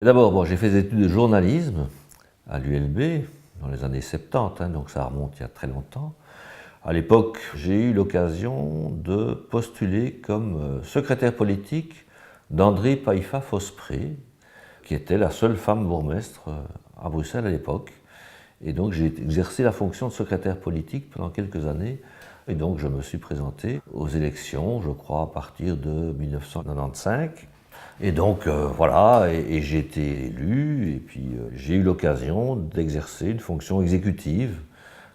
D'abord, bon, j'ai fait des études de journalisme à l'ULB dans les années 70, donc ça remonte il y a très longtemps. À l'époque, j'ai eu l'occasion de postuler comme secrétaire politique d'André Paifa-Fospré, qui était la seule femme bourgmestre à Bruxelles à l'époque. Et donc j'ai exercé la fonction de secrétaire politique pendant quelques années. Et donc je me suis présenté aux élections, je crois, à partir de 1995. Et donc voilà, et j'ai été élu, et puis j'ai eu l'occasion d'exercer une fonction exécutive,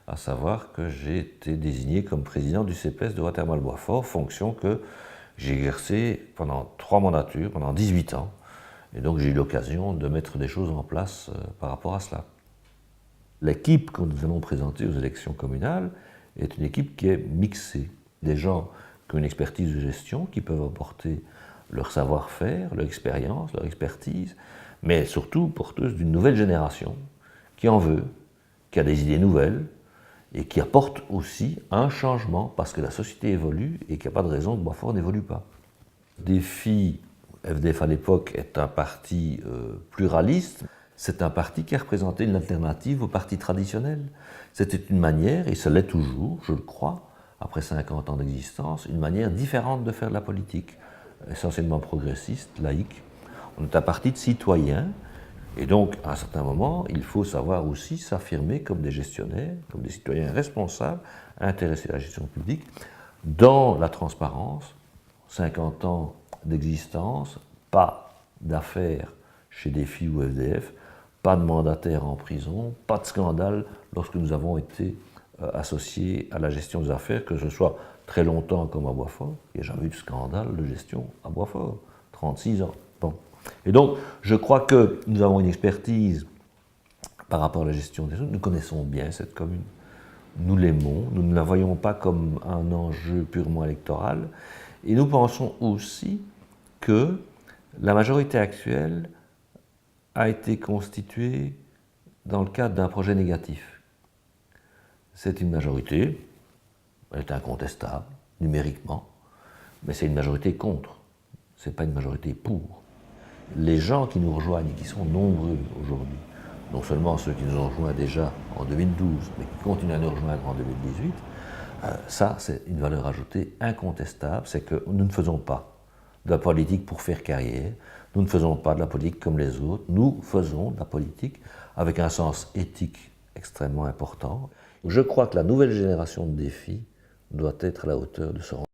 à savoir que j'ai été désigné comme président du CPS de Watermal-Boisfort, fonction que j'ai exercée pendant 3 mandatures, pendant 18 ans. Et donc j'ai eu l'occasion de mettre des choses en place par rapport à cela. L'équipe que nous allons présenter aux élections communales est une équipe qui est mixée. Des gens qui ont une expertise de gestion, qui peuvent apporter leur savoir-faire, leur expérience, leur expertise, mais surtout porteuses d'une nouvelle génération qui en veut, qui a des idées nouvelles et qui apporte aussi un changement parce que la société évolue et qu'il n'y a pas de raison que Boisfort n'évolue pas. Défi, FDF à l'époque est un parti pluraliste. C'est un parti qui a représenté une alternative au parti traditionnel. C'était une manière, et ça l'est toujours, je le crois, après 50 ans d'existence, une manière différente de faire de la politique, essentiellement progressiste, laïque. On est un parti de citoyens, et donc à un certain moment, il faut savoir aussi s'affirmer comme des gestionnaires, comme des citoyens responsables, intéressés à la gestion publique, dans la transparence, 50 ans d'existence, pas d'affaires chez Défi ou FDF, pas de mandataires en prison, pas de scandale lorsque nous avons été associés à la gestion des affaires, que ce soit très longtemps comme à Boisfort. Il n'y a jamais eu de scandale de gestion à Boisfort, 36 ans. Bon. Et donc, je crois que nous avons une expertise par rapport à la gestion des choses. Nous connaissons bien cette commune. Nous l'aimons, nous ne la voyons pas comme un enjeu purement électoral. Et nous pensons aussi que la majorité actuelle a été constituée dans le cadre d'un projet négatif. C'est une majorité, elle est incontestable, numériquement, mais c'est une majorité contre, ce n'est pas une majorité pour. Les gens qui nous rejoignent, et qui sont nombreux aujourd'hui, non seulement ceux qui nous ont rejoints déjà en 2012, mais qui continuent à nous rejoindre en 2018, ça c'est une valeur ajoutée incontestable, c'est que nous ne faisons pas de la politique pour faire carrière, nous ne faisons pas de la politique comme les autres, nous faisons de la politique avec un sens éthique extrêmement important. Je crois que la nouvelle génération de défis doit être à la hauteur de ce rendez-vous.